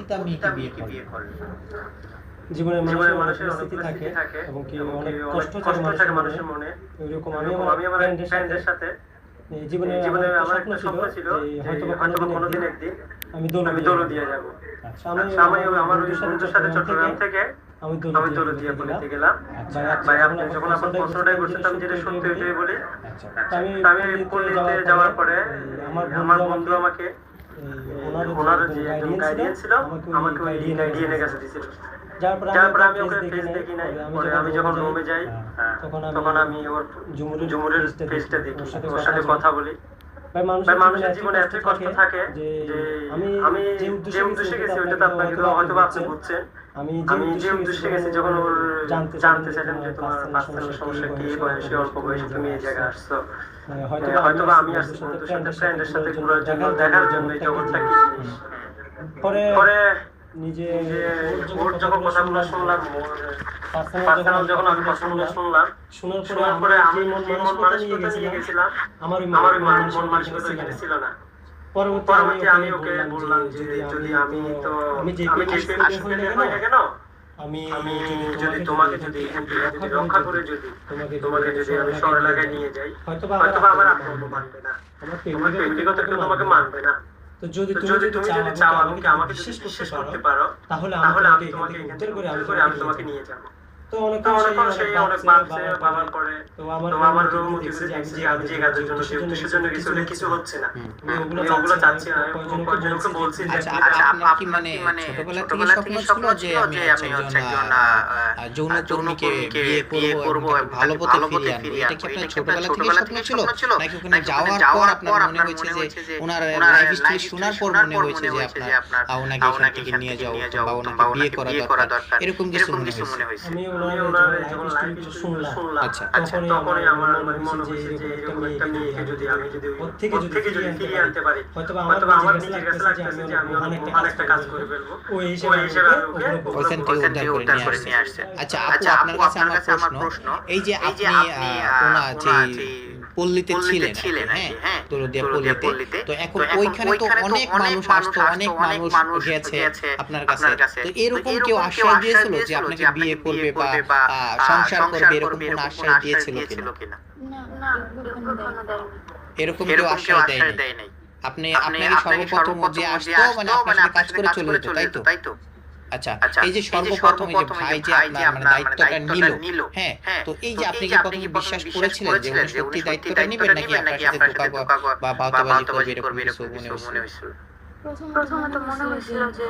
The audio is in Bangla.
প্রকৃত মেয়েকে বিয়ে করলেন? জীবনের জীবনের মানুষের মানুষের অনেকগুলো স্মৃতি থাকে এবং কি অনেক অনেক কষ্ট কষ্ট থাকে থাকে মানুষের মানুষের মনে। মনে। এরকম আমি এরকম আমার আমি আমার ফ্রেন্ডের সাথে ফ্রেন্ডের সাথে জীবনে আমার জীবনে একটা আমার স্বপ্ন একটা ছিল স্বপ্ন ছিল যে যে হয়তোবা হয়তোবা কোনোদিন কোনোদিন একদিন একদিন আমি আমি দৌলতদিয়া যাব। দৌলতদিয়া যাব। আচ্ছা আচ্ছা, আমি আমার ওই বন্ধুর সাথে চট্টগ্রাম থেকে আমি আমি দৌলতদিয়া দৌলতদিয়া পল্লীতে পল্লীতে গেলাম। গেলাম। আচ্ছা ভাই যখন আপনি আপনার যখন আপনার প্রশ্নটাই প্রশ্নটাই করছেন করছেন আমি আমি যেটা যেটা সত্যি সত্যি ওইটাই ওইটাই বলি। বলি। আচ্ছা আচ্ছা, আমি তা আমি পল্লীতে পল্লীতে যাওয়ার যাওয়ার পরে পরে আমার আমার বন্ধু বন্ধু আমাকে আমাকে ওনার যে ওনার একজন যে একজন গাইডিয়ান ছিল গাইডিয়ান ছিল আমাকে ওই ওই গাইডিয়ানের কাছে গাইডিয়ানের কাছে দিয়েছিল। দিয়েছিল। যার পরে আমি যার পরে ওকে আমি ফেস ওকে দেখি ফেস নাই। দেখি নাই। পরে পরে আমি যখন রুমে যাই তখন তখন আমি ওর ঝুমুরের ঝুমুরের ফেসটা ফেসটা দেখি, দেখি, ওর ওর সাথে সাথে কথা কথা বলি। বলি। ভাই ভাই মানুষের মানুষের জীবনে জীবনে এতই এতই কষ্ট কষ্ট থাকে থাকে যে যে আমি আমি যে যে উদ্দেশ্যে উদ্দেশ্যে গেছি গেছি ওইটা ওইটা তো তো আপনাকে হয়তোবা আপনি হয়তোবা আপনি বুঝছেন। বুঝছেন। আমি আমি যে উদ্দেশ্যে উদ্দেশ্যে গেছি গেছি যখন যখন ওর ওর জানতে যে চাইলাম যে তোমার পার্সোনাল পার্সোনাল সমস্যা কি, এই বয়সে অল্প বয়সে তুমি এই জায়গায় আসছো। হয়তোবা আমি আসছি বন্ধুর সাথে ফ্রেন্ডের সাথে ঘোরার ঘোরার জন্য দেখার জন্য এই জগৎটা কি জিনিস। পরে পরে নিজে নিজে ওর যখন ওর যখন কথাগুলো কথাগুলো শুনলাম, শুনলাম, পার্সোনাল যখন আমি কথাগুলো কথাগুলো শুনলাম, শোনার পরে আমি যে মন মানসিকতা নিয়ে গেছিলাম আমার ওই মন মন মানসিকতা মানসিকতা এখানে এখানে ছিল ছিল না। না। পরবর্তী আমি ওকে বললাম বললাম যে যে যদি আমি তো আমি যে আমি যে ফিল্ডে হই না হই না কেন, কেন, আমি আমি যদি তোমাকে এখান যদি থেকে এখান থেকে রক্ষা করে যদি তোমাকে যদি যদি আমি আমি শহর শহর এলাকায় এলাকায় নিয়ে যাই, হয়তোবা হয়তোবা আমার আব্বু আপু আম্মু মানবে না, আমার তোমার ব্যক্তিগত কেউ তোমাকে মানবে না। তো যদি তো তুমি তুমি যদি চাও চাও আমাকে আমাকে যদি যদি বিশ্বাস বিশ্বাস করতে করতে পারো, পারো, তাহলে তাহলে আমি আমি তোমাকে তোমাকে উদ্ধার করে আমি তোমাকে নিয়ে যাবো। তো তো অনেকক্ষণ সে অনেক ভাবছে ভাবার পরে তো তো আমার রুম মধ্যে দেখছি যে আমি যে কাজের জন্য যে উদ্দেশ্যের জন্য গেছি ওটা কিছু হচ্ছে না। আমি ওগুলো চাচ্ছি না। কয়েকজনকে বলছি যে আচ্ছা আচ্ছা, আপনার কি মানে ছোটবেলা থেকে স্বপ্ন ছিল যে আমি একজন যৌনকর্মীকে বিয়ে করব এবং তাকে ভালো পথে ফিরিয়ে আনবো? এটা কি আপনার ছোটবেলা থেকে স্বপ্ন ছিল, নাকি ওখানে যাওয়ার পর আপনার মনে হয়েছে যে ওনার লাইফ স্টোরি শোনার পর মনে হয়েছে যে আপনার ওনাকে এখান থেকে নিয়ে যাও বা ওনাকে বিয়ে করা দরকার, এরকম কিছু মনে হয়েছে? আমি আমি ওনার ওনার যখন যখন লাইফ লাইফ স্টোরি স্টোরি শুনলাম, আচ্ছা তখনই আমার মনে হয়েছে যে এরকম একটা মেয়েকে যদি আমি ওর থেকে যদি ফিরিয়ে আনতে পারি, হয়তোবা হয়তোবা আমার নিজের কাছে লাগতেছে যে আমি অনেক মহান একটা কাজ করে ফেলবো। ওই ওই হিসেবে আমি ওকে ওইখান থেকে উদ্ধার করে নিয়ে আসছে। আচ্ছা আপু, আপনার কাছে আমার প্রশ্ন, এই যে আপনি ওনার যে পল্লীতে ছিলেন, হ্যাঁ, দৌলতদিয়া পল্লীতে, তো এখন ওইখানে তো অনেক মানুষ আসতো, অনেক মানুষ গেছে আপনার কাছে, তো এরকম কেউ আশ্বাস দিয়েছিল যে আপনাকে বিয়ে করবে বা সংসার করবে, এরকম কোন আশ্বাস দিয়েছিল কিনা? না, এগুলো কখনো দেয়নি। এরকম কেউ আশ্বাস দেয় নাই। আপনি আপনাকে সর্বপ্রথম যে আসতো মানে আপনার সাথে কাজ করে চলে যেত, তাই তো? আচ্ছা, এই যে সর্বপ্রথম এই যে ভাই যে আপনার মানে দায়িত্বটা নিল, হ্যাঁ, তো এই যে আপনি কি প্রথম বিশ্বাস করেছিলেন যে উনি সত্যি দায়িত্বটা নেবেন, নাকি আপনার সাথে ধোঁকা বা বাউতাবাজি করবে, এরকম কিছু মনে হয়েছিল? প্রথমত মনে হয়েছিল যে